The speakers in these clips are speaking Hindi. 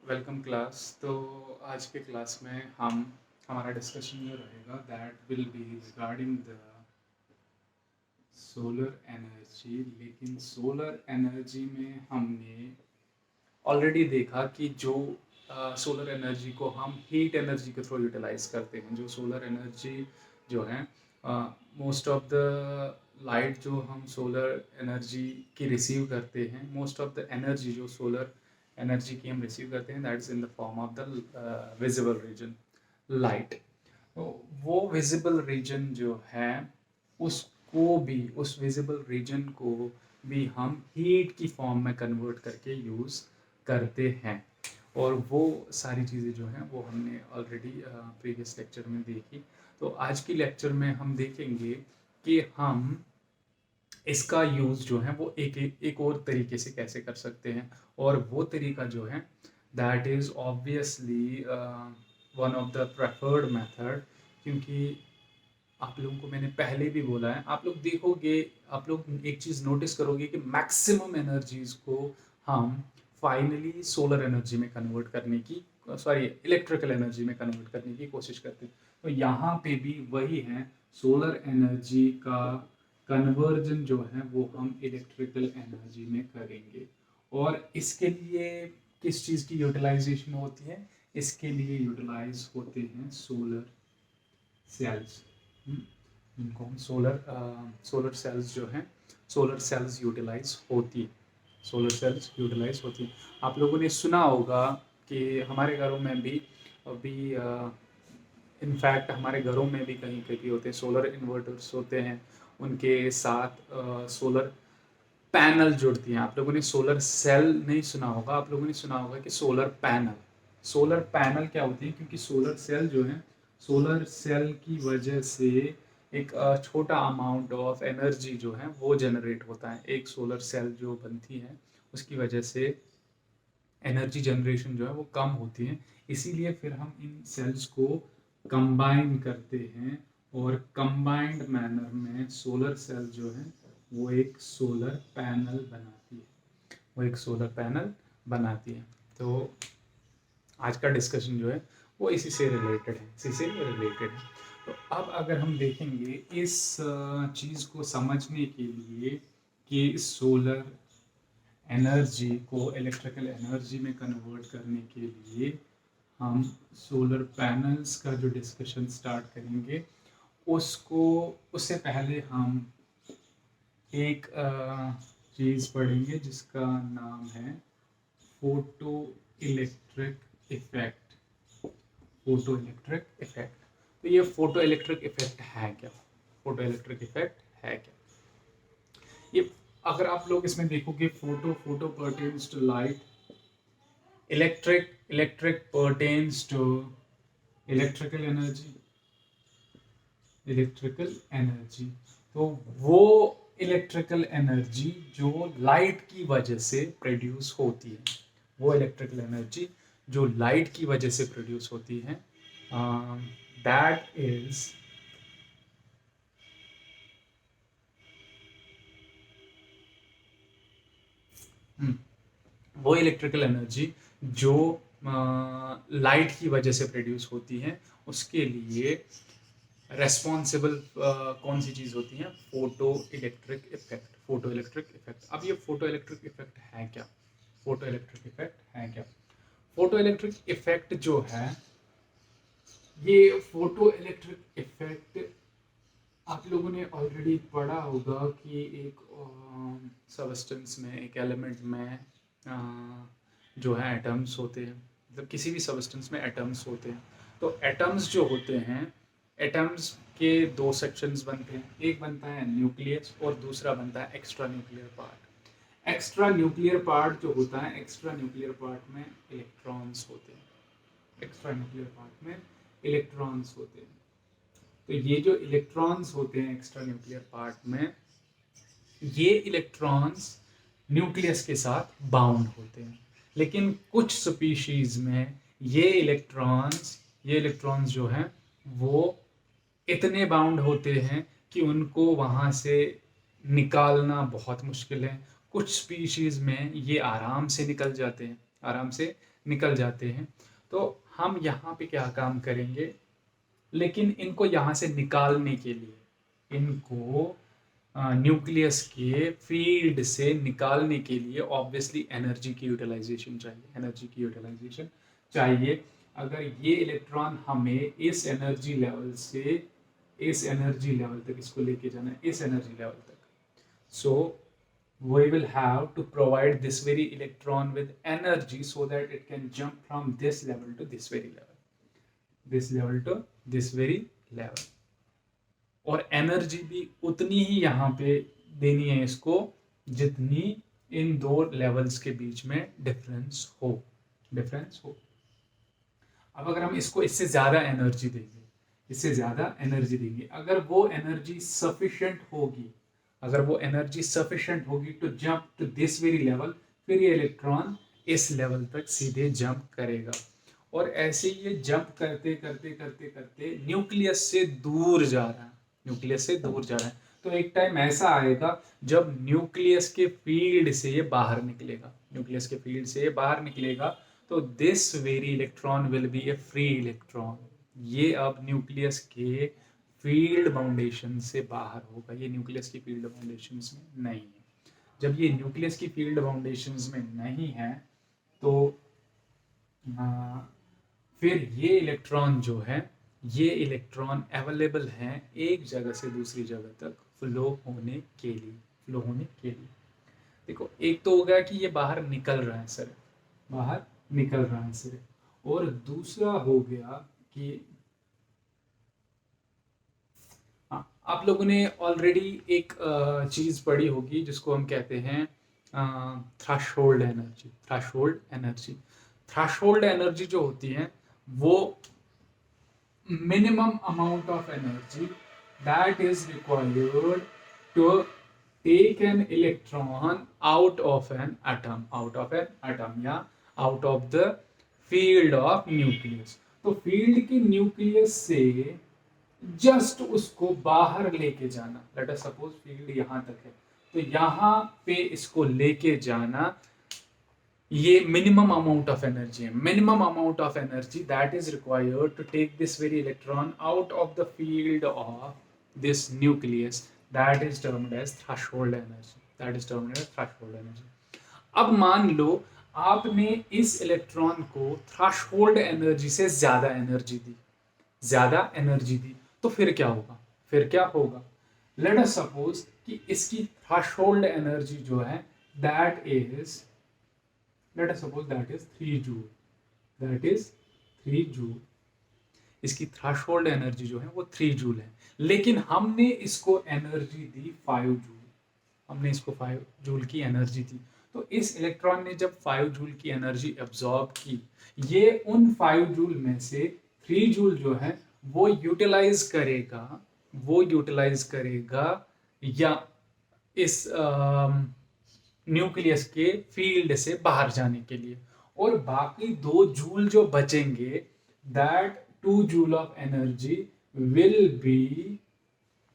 Welcome class. तो आज के क्लास में हम हमारा डिस्कशन जो रहेगा that will be regarding the solar energy. लेकिन सोलर एनर्जी में हमने ऑलरेडी देखा कि जो सोलर एनर्जी को हम हीट एनर्जी के थ्रू यूटिलाइज करते हैं। जो सोलर एनर्जी जो है मोस्ट ऑफ द लाइट जो हम सोलर एनर्जी की रिसीव करते हैं, मोस्ट ऑफ द एनर्जी जो सोलर एनर्जी की हम रिसीव करते हैं that is in the form of the visible region light. तो वो विजिबल रीजन जो है उसको भी, उस विजिबल रीजन को भी हम हीट की फॉर्म में कन्वर्ट करके यूज़ करते हैं। और वो सारी चीज़ें जो हैं वो हमने ऑलरेडी प्रीवियस लेक्चर में देखी। तो आज की लेक्चर में हम देखेंगे कि हम इसका यूज़ जो है वो एक और तरीके से कैसे कर सकते हैं। और वो तरीका जो है that is obviously one of the preferred method. क्योंकि आप लोगों को मैंने पहले भी बोला है, आप लोग देखोगे, आप लोग एक चीज़ नोटिस करोगे कि मैक्सिमम एनर्जीज को हम फाइनली सोलर एनर्जी में कन्वर्ट करने की, सॉरी, इलेक्ट्रिकल एनर्जी में कन्वर्ट करने की कोशिश करते हैं। तो यहाँ पे भी वही है, सोलर एनर्जी का कन्वर्जन जो है वो हम इलेक्ट्रिकल एनर्जी में करेंगे। और इसके लिए किस चीज़ की यूटिलाइजेशन होती है? इसके लिए यूटिलाइज होते हैं सोलर सेल्स। इनको हम सोलर सेल्स जो हैं, सोलर सेल्स यूटिलाइज होती है, सोलर सेल्स यूटिलाइज होती हैं। आप लोगों ने सुना होगा कि हमारे घरों में भी अभी, इनफैक्ट हमारे घरों में भी कहीं कहीं होते हैं, सोलर इन्वर्टर्स होते हैं, उनके साथ सोलर पैनल जुड़ती हैं। आप लोगों ने सोलर सेल नहीं सुना होगा, आप लोगों ने सुना होगा कि सोलर पैनल। सोलर पैनल क्या होती है? क्योंकि सोलर सेल जो है, सोलर सेल की वजह से एक छोटा अमाउंट ऑफ एनर्जी जो है वो जनरेट होता है। एक सोलर सेल जो बनती है उसकी वजह से एनर्जी जनरेशन जो है वो कम होती है। इसीलिए फिर हम इन सेल्स को कंबाइन करते हैं और कंबाइंड मैनर में सोलर सेल जो है वो एक सोलर पैनल बनाती है, वो एक सोलर पैनल बनाती है। तो आज का डिस्कशन जो है वो इसी से रिलेटेड है, इसी से रिलेटेड है। तो अब अगर हम देखेंगे इस चीज़ को समझने के लिए कि सोलर एनर्जी को इलेक्ट्रिकल एनर्जी में कन्वर्ट करने के लिए हम सोलर पैनल्स का जो डिस्कशन स्टार्ट करेंगे, उसको उससे पहले हम एक चीज़ पढ़ेंगे जिसका नाम है photo electric effect. Photo electric effect. तो ये फोटो इलेक्ट्रिक इफेक्ट है क्या? फोटो इलेक्ट्रिक इफेक्ट है क्या? ये अगर आप लोग इसमें देखोगे, photo pertains to light, electric pertains to electrical energy, electrical energy. तो वो इलेक्ट्रिकल एनर्जी जो लाइट की वजह से प्रोड्यूस होती है, वो इलेक्ट्रिकल एनर्जी जो लाइट की वजह से प्रोड्यूस होती है, दैट इज वो इलेक्ट्रिकल एनर्जी जो लाइट की वजह से प्रोड्यूस होती है, उसके लिए रेस्पॉन्सिबल कौन सी चीज़ होती है? Photo electric effect. Photo electric effect. अब ये फोटो इलेक्ट्रिक इफेक्ट है क्या? फोटो इलेक्ट्रिक इफेक्ट है क्या? फोटो इलेक्ट्रिक इफेक्ट जो है, ये फोटो इलेक्ट्रिक इफेक्ट आप लोगों ने ऑलरेडी पढ़ा होगा कि एक सबस्टेंस में, एक एलिमेंट में जो है एटम्स होते हैं, मतलब किसी भी सबस्टेंस में एटम्स होते हैं। तो एटम्स जो होते हैं, एटम्स के दो सेक्शंस बनते हैं, एक बनता है न्यूक्लियस और दूसरा बनता है extra nuclear part. Extra nuclear part जो होता है, एक्स्ट्रा न्यूक्लियर पार्ट में इलेक्ट्रॉन्स होते हैं, एक्स्ट्रा न्यूक्लियर पार्ट में इलेक्ट्रॉन्स होते हैं। तो ये जो इलेक्ट्रॉन्स होते हैं एक्स्ट्रा न्यूक्लियर पार्ट में, ये इलेक्ट्रॉन्स न्यूक्लियस के साथ बाउंड होते हैं। लेकिन कुछ स्पीशीज में ये इलेक्ट्रॉन्स जो हैं वो इतने बाउंड होते हैं कि उनको वहाँ से निकालना बहुत मुश्किल है। कुछ स्पीशीज में ये आराम से निकल जाते हैं, आराम से निकल जाते हैं। तो हम यहाँ पे क्या काम करेंगे, लेकिन इनको यहाँ से निकालने के लिए, इनको न्यूक्लियस के फील्ड से निकालने के लिए ऑब्वियसली एनर्जी की यूटिलाइजेशन चाहिए, एनर्जी की यूटिलाइजेशन चाहिए। अगर ये इलेक्ट्रॉन हमें इस एनर्जी लेवल से इस एनर्जी लेवल तक इसको लेके जाना है, इस एनर्जी लेवल तक, so we will have to provide this very electron with energy so that it can jump from this level to this very level, this level to this very level। और एनर्जी भी उतनी ही यहाँ पे देनी है इसको जितनी इन दो लेवल्स के बीच में डिफरेंस हो। अब अगर हम इसको इससे ज्यादा एनर्जी देंगे, इससे ज्यादा एनर्जी देंगे, अगर वो एनर्जी सफिशिएंट होगी to jump to this very level, फिर ये इलेक्ट्रॉन इस लेवल तक सीधे जंप करेगा। और ऐसे ये जंप करते करते करते करते न्यूक्लियस से दूर जा रहा है, तो एक टाइम ऐसा आएगा जब न्यूक्लियस के फील्ड से ये बाहर निकलेगा, तो this very electron will be A free electron. ये अब न्यूक्लियस के फील्ड बाउंडेशन से बाहर होगा, ये न्यूक्लियस की फील्ड बाउंडेशंस में नहीं है। जब ये न्यूक्लियस की फील्ड बाउंडेशंस में नहीं है, तो फिर ये इलेक्ट्रॉन अवेलेबल हैं एक जगह से दूसरी जगह तक फ्लो होने के लिए। देखो, एक तो हो गया कि ये बाहर निकल रहा है सिर्फ, और दूसरा हो गया कि आप लोगों ने ऑलरेडी एक चीज़ पढ़ी होगी जिसको हम कहते हैं थ्रेशोल्ड एनर्जी जो होती है वो minimum amount of energy that is required to take an electron out of an atom या out of the field of nucleus. तो फील्ड के न्यूक्लियस से जस्ट उसको बाहर लेके जाना, लेट अस सपोज फील्ड यहाँ तक है, तो यहाँ पे इसको लेके जाना, ये minimum amount of energy that is required to take this very electron out of the field of this nucleus, that is termed as threshold energy. अब मान लो आपने इस इलेक्ट्रॉन को थ्रेशोल्ड एनर्जी से ज्यादा एनर्जी दी, तो फिर क्या होगा? लेट अस सपोज कि इसकी थ्रेशोल्ड एनर्जी जो है दैट इज 3 जूल। इसकी थ्रेशोल्ड एनर्जी जो है वो 3 जूल है, लेकिन हमने इसको एनर्जी दी 5 जूल की एनर्जी दी। तो इस इलेक्ट्रॉन ने जब 5 जूल की एनर्जी एब्जॉर्ब की, ये उन 5 जूल में से 3 जूल जो है वो यूटिलाइज करेगा या इस न्यूक्लियस के फील्ड से बाहर जाने के लिए, और बाकी 2 जूल जो बचेंगे, that 2 joule of energy will be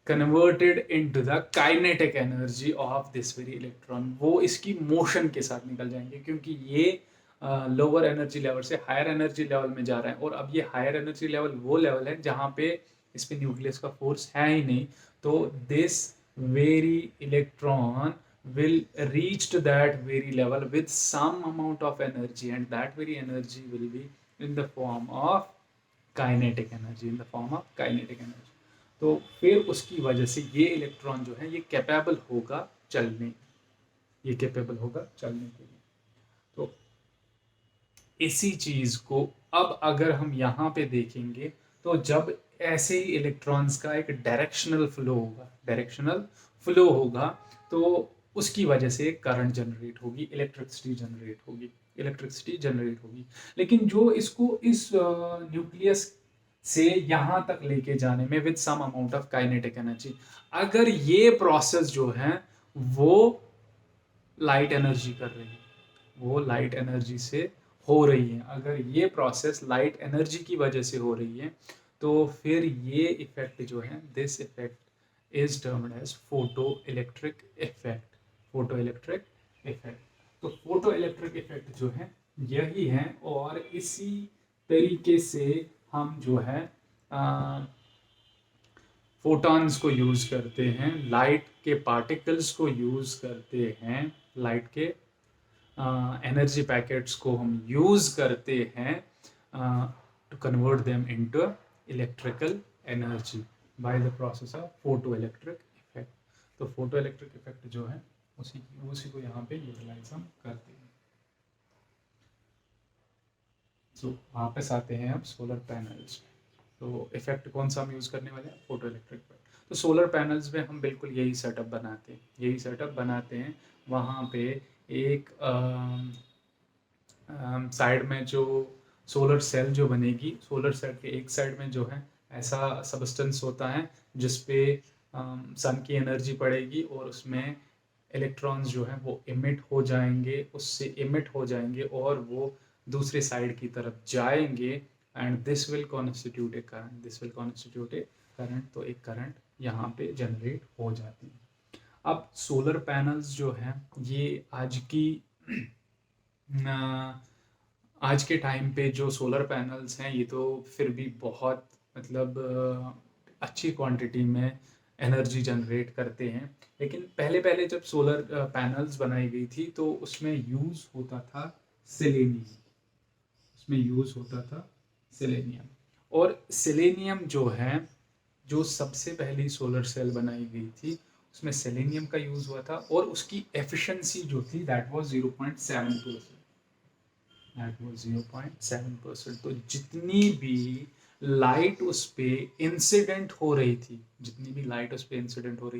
converted into the kinetic energy of this very electron. वो इसकी मोशन के साथ निकल जाएंगे, क्योंकि ये लोअर एनर्जी लेवल से हायर एनर्जी लेवल में जा रहा है, और अब ये हायर एनर्जी लेवल वो लेवल है जहाँ पे इस पे न्यूक्लियस का फोर्स है ही नहीं। तो this very electron will reach to that very level with some amount of energy, and that very energy will be in the form of kinetic energy, तो फिर उसकी वजह से ये इलेक्ट्रॉन जो है ये कैपेबल होगा चलने के लिए। तो इसी चीज को अब अगर हम यहाँ पे देखेंगे, तो जब ऐसे ही इलेक्ट्रॉन्स का एक डायरेक्शनल फ्लो होगा, तो उसकी वजह से करंट जनरेट होगी, इलेक्ट्रिसिटी जनरेट होगी। लेकिन जो इसको इस न्यूक्लियस से यहाँ तक लेके जाने में with some amount of kinetic energy, अगर ये प्रोसेस जो है वो लाइट एनर्जी कर रही है, वो लाइट एनर्जी से हो रही है, अगर ये प्रोसेस लाइट एनर्जी की वजह से हो रही है, तो फिर ये इफेक्ट जो है, this effect is termed as photo electric effect. तो फोटो इलेक्ट्रिक इफेक्ट जो है यही है। और इसी तरीके से हम जो है फोटॉन्स को यूज़ करते हैं, लाइट के पार्टिकल्स को यूज़ करते हैं, लाइट के एनर्जी पैकेट्स को हम यूज़ करते हैं to convert them into electrical energy by the process of photo electric effect. तो फोटो इलेक्ट्रिक इफेक्ट जो है उसी को यहाँ पे यूटिलाइज हम करते हैं। सो वापस आते हैं अब सोलर पैनल्स में। तो इफेक्ट कौन सा हम यूज़ करने वाले हैं, फोटो इलेक्ट्रिक इफेक्ट। तो सोलर पैनल्स में हम बिल्कुल यही सेटअप बनाते हैं। वहाँ पे एक साइड में जो सोलर सेल जो बनेगी, सोलर सेल के एक साइड में जो है ऐसा सबस्टेंस होता है जिस पे सन की एनर्जी पड़ेगी और उसमें इलेक्ट्रॉन्स जो हैं वो इमिट हो जाएंगे, उससे इमिट हो जाएंगे और वो दूसरे साइड की तरफ जाएंगे and this will constitute A current. तो एक करंट यहाँ पे जनरेट हो जाती है। अब सोलर पैनल्स जो हैं ये आज के टाइम पे जो सोलर पैनल्स हैं ये तो फिर भी बहुत मतलब अच्छी क्वांटिटी में एनर्जी जनरेट करते हैं। लेकिन पहले पहले जब सोलर पैनल्स बनाई गई थी तो उसमें यूज़ होता था सेलेनियम। और सेलेनियम जो है, जो सबसे पहली सोलर सेल बनाई गई थी उसमें सेलेनियम का यूज़ हुआ था और उसकी एफिशिएंसी जो थी दैट वाज 0.7%। तो जितनी भी लाइट उस पे इंसिडेंट हो रही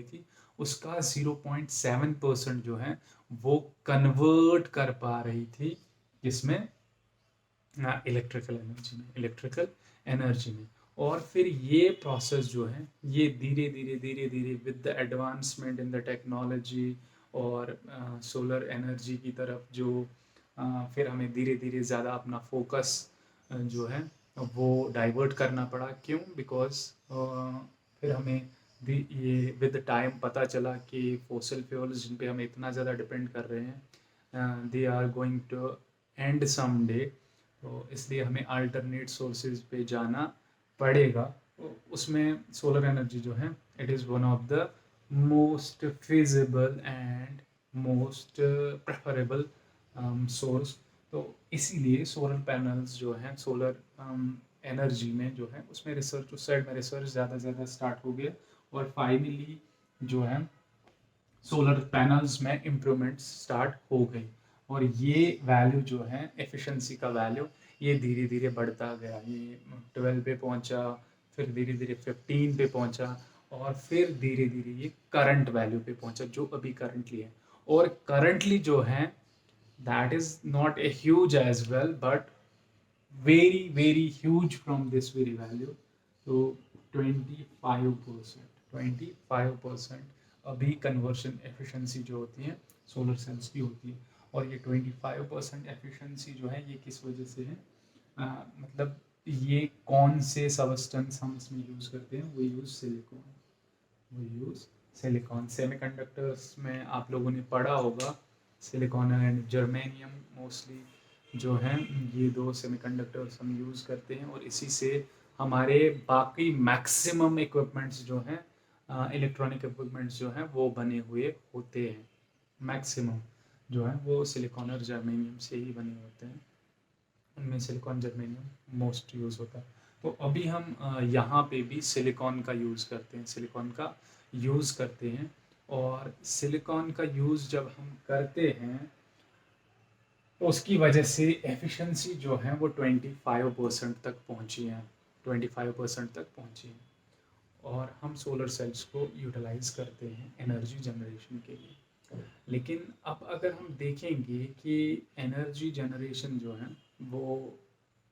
थी उसका 0.7% जो है वो कन्वर्ट कर पा रही थी जिसमें इलेक्ट्रिकल एनर्जी में। और फिर ये प्रोसेस जो है ये धीरे धीरे with the advancement in the technology और सोलर एनर्जी की तरफ जो फिर हमें धीरे धीरे ज़्यादा अपना फोकस जो है वो डाइवर्ट करना पड़ा। क्यों? बिकॉज फिर हमें ये विद टाइम पता चला कि फॉसिल फ्यूल्स जिन पे हम इतना ज़्यादा डिपेंड कर रहे हैं they are going to end some day. तो इसलिए हमें अल्टरनेट सोर्सेज पे जाना पड़ेगा। तो उसमें सोलर एनर्जी जो है it is one of the most feasible and most preferable source. तो इसीलिए सोलर पैनल्स जो हैं सोलर एनर्जी में जो है उसमें रिसर्च, उस साइड में रिसर्च ज़्यादा ज़्यादा स्टार्ट हो गया और फाइनली जो है सोलर पैनल्स में इम्प्रूवमेंट स्टार्ट हो गई। और ये वैल्यू जो है एफिशिएंसी का वैल्यू ये धीरे धीरे बढ़ता गया। ये 12 पे पहुंचा, फिर धीरे धीरे 15 पे पहुंचा और फिर धीरे धीरे ये करंट वैल्यू पे पहुंचा जो अभी करंटली है। और करंटली जो है that is not a huge as well but very huge from this very value। तो 25% अभी कन्वर्शन एफिशिएंसी जो होती है सोलर सेल्स की होती है। और ये 25% एफिशिएंसी जो है ये किस वजह से है, मतलब ये कौन से सबस्टेंस हम इसमें यूज़ करते हैं, वो यूज़ सिलिकॉन। सेमीकंडक्टर्स में आप लोगों ने पढ़ा होगा सिलिकॉन एंड जर्मेनियम मोस्टली जो हैं ये दो सेमीकंडक्टर्स हम यूज़ करते हैं। और इसी से हमारे बाकी मैक्सिमम इक्विपमेंट्स जो हैं इलेक्ट्रॉनिक इक्विपमेंट्स जो हैं वो बने हुए होते हैं। मैक्सिमम जो है वो सिलिकॉन और जर्मेनियम से ही बने होते हैं, उनमें सिलिकॉन जर्मेनियम मोस्ट यूज़ होता है। तो अभी हम यहाँ पे भी सिलिकॉन का यूज़ करते हैं। और सिलिकॉन का यूज़ जब हम करते हैं तो उसकी वजह से एफिशिएंसी जो है वो 25% तक पहुँची है। और हम सोलर सेल्स को यूटिलाइज करते हैं एनर्जी जनरेशन के लिए। लेकिन अब अगर हम देखेंगे कि एनर्जी जनरेशन जो है वो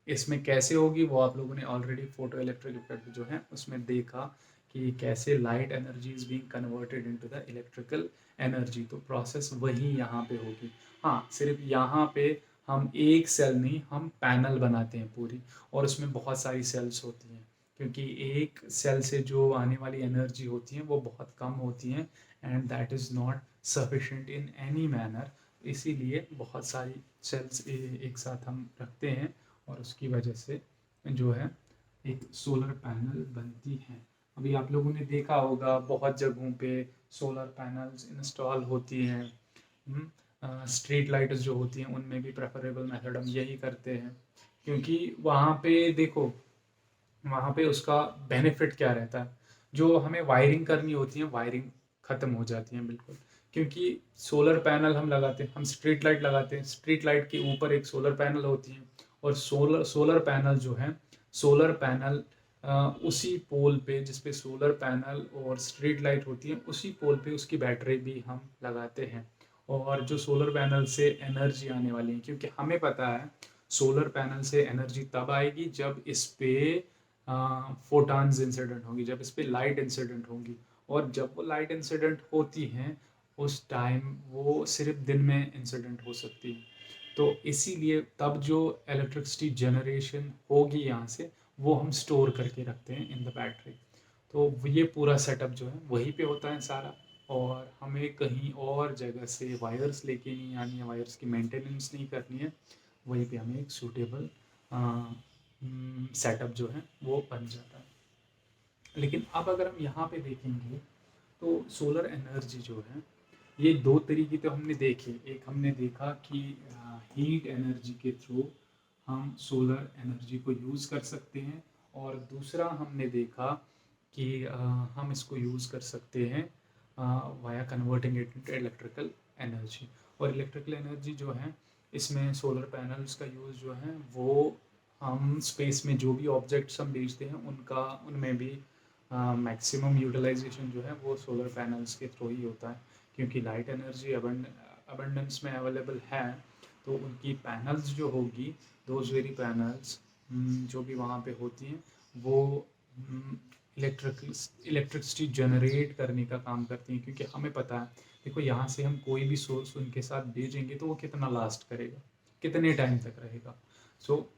इसमें कैसे होगी, वो आप लोगों ने ऑलरेडी फोटो इलेक्ट्रिक इफेक्ट जो है उसमें देखा कि कैसे light energy is being converted into the electrical energy. तो प्रोसेस वही यहाँ पे होगी। हाँ, सिर्फ यहाँ पे हम एक सेल नहीं, हम पैनल बनाते हैं पूरी और उसमें बहुत सारी सेल्स होती हैं क्योंकि एक सेल से जो आने वाली एनर्जी होती है वो बहुत कम होती है and that is not sufficient in any manner. इसीलिए बहुत सारी सेल्स एक साथ हम रखते हैं और उसकी वजह से जो है एक सोलर पैनल बनती है। अभी आप लोगों ने देखा होगा बहुत जगहों पे सोलर पैनल्स इंस्टॉल होती हैं। स्ट्रीट लाइट्स जो होती हैं उनमें भी प्रेफरेबल मेथड हम यही करते हैं, क्योंकि वहाँ पे देखो, वहाँ पे उसका बेनिफिट क्या रहता है, जो हमें वायरिंग करनी होती है वायरिंग ख़त्म हो जाती है बिल्कुल। क्योंकि सोलर पैनल हम लगाते हैं, हम स्ट्रीट लाइट लगाते हैं, स्ट्रीट लाइट के ऊपर एक सोलर पैनल होती है, और सोलर पैनल जो है, सोलर पैनल उसी पोल पे जिस पे सोलर पैनल और स्ट्रीट लाइट होती है उसी पोल पे उसकी बैटरी भी हम लगाते हैं। और जो सोलर पैनल से एनर्जी आने वाली है, क्योंकि हमें पता है सोलर पैनल से एनर्जी तब आएगी जब इस पे फोटॉन्स इंसिडेंट होंगी, जब इस पे लाइट इंसिडेंट होंगी, और जब वो लाइट इंसिडेंट होती हैं उस टाइम वो सिर्फ दिन में इंसिडेंट हो सकती है। तो इसीलिए तब जो इलेक्ट्रिसिटी जनरेशन होगी यहाँ से वो हम स्टोर करके रखते हैं इन द बैटरी। तो ये पूरा सेटअप जो है वहीं पे होता है सारा, और हमें कहीं और जगह से वायर्स लेके नहीं आनी है, वायर्स की मेंटेनेंस नहीं करनी है, वहीं पे हमें एक सूटेबल सेटअप जो है वो बन जाता है। लेकिन अब अगर हम यहाँ पे देखेंगे तो सोलर एनर्जी जो है ये दो तरीके तो हमने देखे। एक हमने देखा कि हीट एनर्जी के थ्रू हम सोलर एनर्जी को यूज़ कर सकते हैं, और दूसरा हमने देखा कि हम इसको यूज़ कर सकते हैं via converting it into electrical energy. और इलेक्ट्रिकल एनर्जी जो है इसमें सोलर पैनल्स का यूज़ जो है वो हम स्पेस में जो भी ऑब्जेक्ट्स हम भेजते हैं उनका उनमें भी मैक्सिमम यूटिलाइजेशन जो है वो सोलर पैनल्स के थ्रू ही होता है, क्योंकि लाइट एनर्जी अबंडेंस में अवेलेबल है। तो उनकी पैनल्स जो होगी, दोज वेरी पैनल्स जो भी वहाँ पे होती हैं वो इलेक्ट्रिसिटी जनरेट करने का काम करती हैं, क्योंकि हमें पता है देखो यहाँ से हम कोई भी सोर्स उनके साथ भेजेंगे तो वो कितना लास्ट करेगा, कितने टाइम तक रहेगा। सो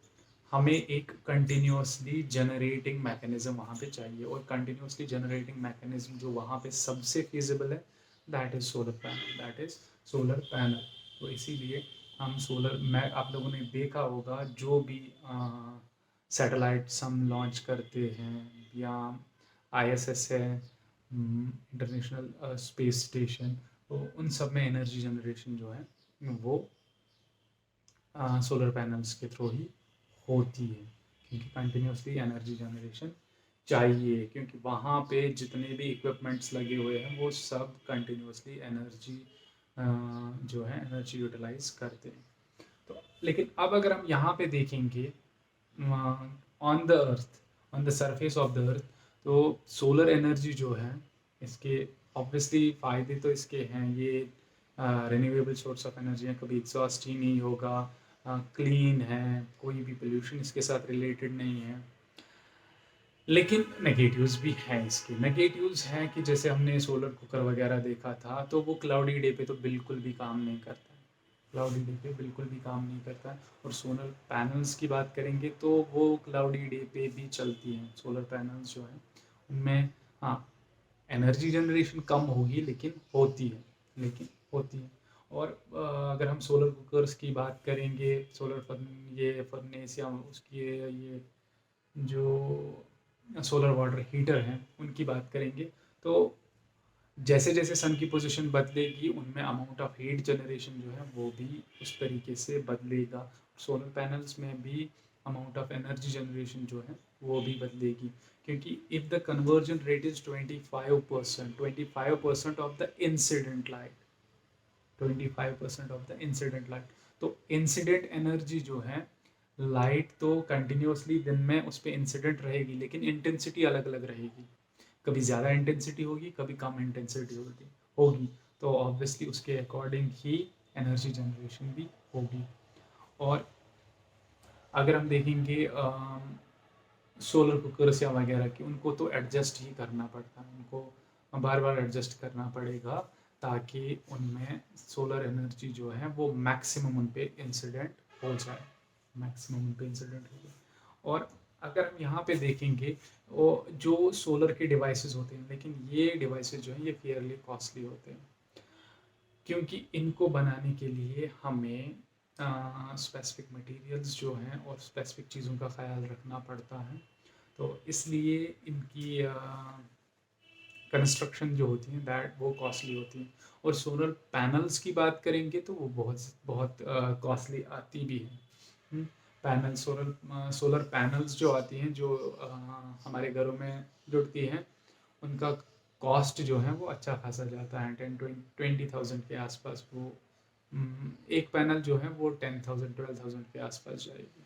हमें एक कंटिन्यूसली जनरेटिंग मैकेनिज्म वहाँ पे चाहिए, और कंटिन्यूसली जनरेटिंग मैकेनिज्म जो वहाँ पे सबसे फिजिबल है that is solar panel, that is solar panel. तो इसीलिए हम सोलर, मैं आप लोगों ने देखा होगा जो भी सैटेलाइट्स हम लॉन्च करते हैं, या ISS है, इंटरनेशनल स्पेस स्टेशन, तो उन सब में एनर्जी जनरेशन जो है वो सोलर पैनल्स के थ्रू ही होती है, क्योंकि कंटिन्यूसली एनर्जी जनरेशन चाहिए, क्योंकि वहाँ पे जितने भी इक्विपमेंट्स लगे हुए हैं वो सब कंटिन्यूसली एनर्जी जो है एनर्जी यूटिलाइज करते हैं। तो लेकिन अब अगर हम यहाँ पे देखेंगे on the earth, on the surface of the earth, तो सोलर एनर्जी जो है इसके ऑब्वियसली फ़ायदे तो इसके हैं, ये रिन्यूएबल सोर्स ऑफ एनर्जी है, कभी एग्जॉस्ट ही नहीं होगा, क्लीन है, कोई भी पोल्यूशन इसके साथ रिलेटेड नहीं है। लेकिन नेगेटिव्स भी हैं इसके। नेगेटिव्स हैं कि जैसे हमने सोलर कुकर वगैरह देखा था तो वो क्लाउडी डे पे तो बिल्कुल भी काम नहीं करता है, क्लाउडी डे पे बिल्कुल भी काम नहीं करता है। और सोलर पैनल्स की बात करेंगे तो वो क्लाउडी डे पे भी चलती हैं सोलर पैनल्स जो हैं उनमें। हाँ, एनर्जी जनरेशन कम होगी लेकिन होती है, लेकिन होती है। और अगर हम सोलर कुकर्स की बात करेंगे, ये फर्नेस या उसकी ये जो सोलर वाटर हीटर हैं उनकी बात करेंगे, तो जैसे जैसे सन की पोजीशन बदलेगी उनमें अमाउंट ऑफ हीट जनरेशन जो है वो भी उस तरीके से बदलेगा। सोलर पैनल्स में भी अमाउंट ऑफ एनर्जी जनरेशन जो है वो भी बदलेगी, क्योंकि if the conversion rate is 25% of the incident light, 25% of the incident light, तो इंसिडेंट एनर्जी जो है, लाइट तो कंटिन्यूसली दिन में उस पर इंसिडेंट रहेगी लेकिन इंटेंसिटी अलग अलग रहेगी, कभी ज़्यादा इंटेंसिटी होगी कभी कम इंटेंसिटी होगी, तो ऑब्वियसली उसके अकॉर्डिंग ही एनर्जी जनरेशन भी होगी। और अगर हम देखेंगे सोलर कुकर्स या वगैरह की, उनको तो एडजस्ट ही करना पड़ता है, उनको बार बार एडजस्ट करना पड़ेगा ताकि उनमें सोलर एनर्जी जो है वो मैक्सिमम उन पे इंसिडेंट हो जाए, मैक्सिमम उन पे इंसिडेंट हो जाए। और अगर हम यहाँ पे देखेंगे वो जो सोलर के डिवाइसेस होते हैं, लेकिन ये डिवाइसेस जो हैं ये फेयरली कॉस्टली होते हैं। क्योंकि इनको बनाने के लिए हमें स्पेसिफिक मटेरियल्स जो हैं और स्पेसिफिक चीज़ों का ख्याल रखना पड़ता है। तो इसलिए इनकी कंस्ट्रक्शन जो होती है दैट वो कॉस्टली होती है। और सोलर पैनल्स की बात करेंगे तो वो बहुत बहुत कॉस्टली आती भी है। पैनल सोलर पैनल्स जो आती हैं जो हमारे घरों में जुड़ती हैं, उनका कॉस्ट जो है वो अच्छा खासा जाता है, 10-20,000 के आसपास। वो एक पैनल जो है वो 10,000-12,000 के आसपास जाएगी,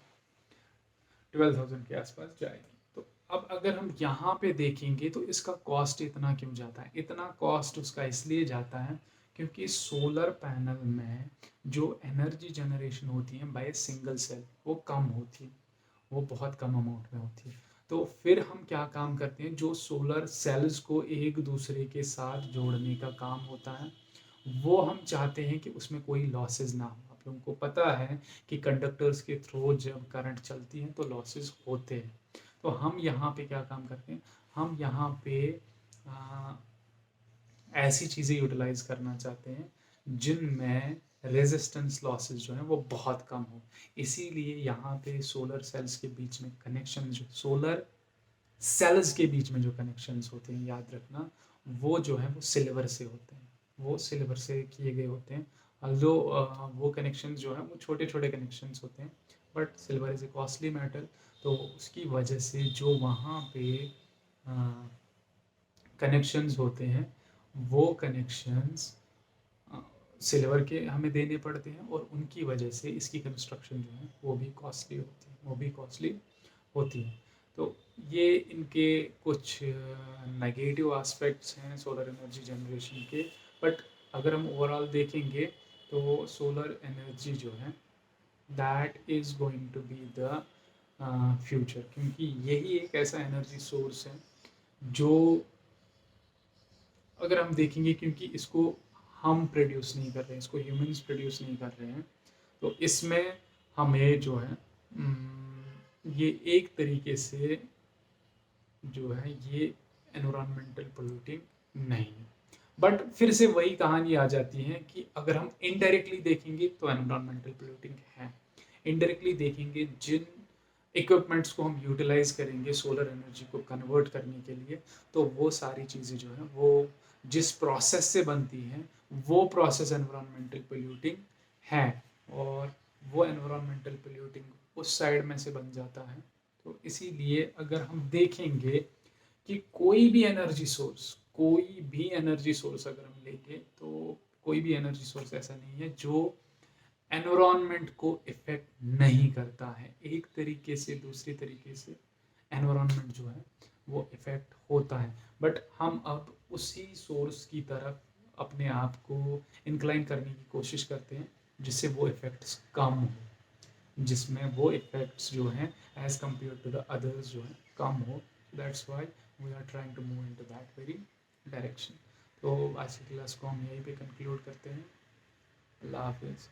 12,000 के आसपास जाएगी। तो अब अगर हम यहाँ पे देखेंगे तो इसका कॉस्ट इतना क्यों जाता है? इतना कॉस्ट उसका इसलिए जाता है क्योंकि सोलर पैनल में जो एनर्जी जनरेशन होती है बाय सिंगल सेल वो कम होती है, वो बहुत कम अमाउंट में होती है। तो फिर हम क्या काम करते हैं, जो सोलर सेल्स को एक दूसरे के साथ जोड़ने का काम होता है, वो हम चाहते हैं कि उसमें कोई लॉसेस ना हो। आप लोगों को पता है कि कंडक्टर्स के थ्रू जब करंट चलती है तो लॉसेस होते हैं। तो हम यहाँ पे क्या काम करते हैं, हम यहाँ पे आ, ऐसी चीज़ें यूटिलाइज करना चाहते हैं जिनमें रेजिस्टेंस लॉसेस जो है वो बहुत कम हो। इसीलिए यहाँ पे सोलर सेल्स के बीच में कनेक्शन, जो सोलर सेल्स के बीच में जो कनेक्शंस होते हैं, याद रखना, वो जो है वो सिल्वर से होते हैं, वो सिल्वर से किए गए होते हैं। जो वो कनेक्शंस जो है वो छोटे छोटे कनेक्शंस होते हैं, but silver is a costly metal. तो उसकी वजह से जो वहाँ पे कनेक्शंस होते हैं, वो कनेक्शंस सिल्वर के हमें देने पड़ते हैं, और उनकी वजह से इसकी कंस्ट्रक्शन जो है वो भी कॉस्टली होती है, वो भी कॉस्टली होती है। तो ये इनके कुछ नेगेटिव एस्पेक्ट्स हैं सोलर एनर्जी जनरेशन के। बट अगर हम ओवरऑल देखेंगे तो सोलर एनर्जी जो है that is going to be the future, क्योंकि यही एक ऐसा एनर्जी सोर्स है जो, अगर हम देखेंगे, क्योंकि इसको हम प्रोड्यूस नहीं कर रहे हैं, इसको ह्यूमंस प्रोड्यूस नहीं कर रहे हैं, तो इसमें हमें जो है ये एक तरीके से जो है ये एनवायरमेंटल पोल्यूटिंग नहीं है। बट फिर से वही कहानी आ जाती है कि अगर हम इनडायरेक्टली देखेंगे तो एनवायरमेंटल पोल्यूटिंग है। इनडायरेक्टली देखेंगे, जिन इक्विपमेंट्स को हम यूटिलाइज करेंगे सोलर एनर्जी को कन्वर्ट करने के लिए, तो वो सारी चीज़ें जो है वो जिस प्रोसेस से बनती हैं वो प्रोसेस एनवायरमेंटल पोल्यूटिंग है, और वो एनवायरमेंटल पोल्यूटिंग उस साइड में से बन जाता है। तो इसीलिए अगर हम देखेंगे कि कोई भी एनर्जी सोर्स, कोई भी एनर्जी सोर्स अगर हम लेंगे, तो कोई भी एनर्जी सोर्स ऐसा नहीं है जो एनवायरनमेंट को इफेक्ट नहीं करता है। एक तरीके से दूसरी तरीके से एनवायरनमेंट जो है वो इफेक्ट होता है, बट हम अब उसी सोर्स की तरफ अपने आप को इंक्लाइन करने की कोशिश करते हैं जिससे वो इफेक्ट्स कम हो, जिसमें वो इफेक्ट्स जो हैं as compare to the others जो है कम हो। That's why we are trying to move into that very direction. तो आज की क्लास को हम यहीं पे कंक्लूड करते हैं। अल्लाह हाफिज़।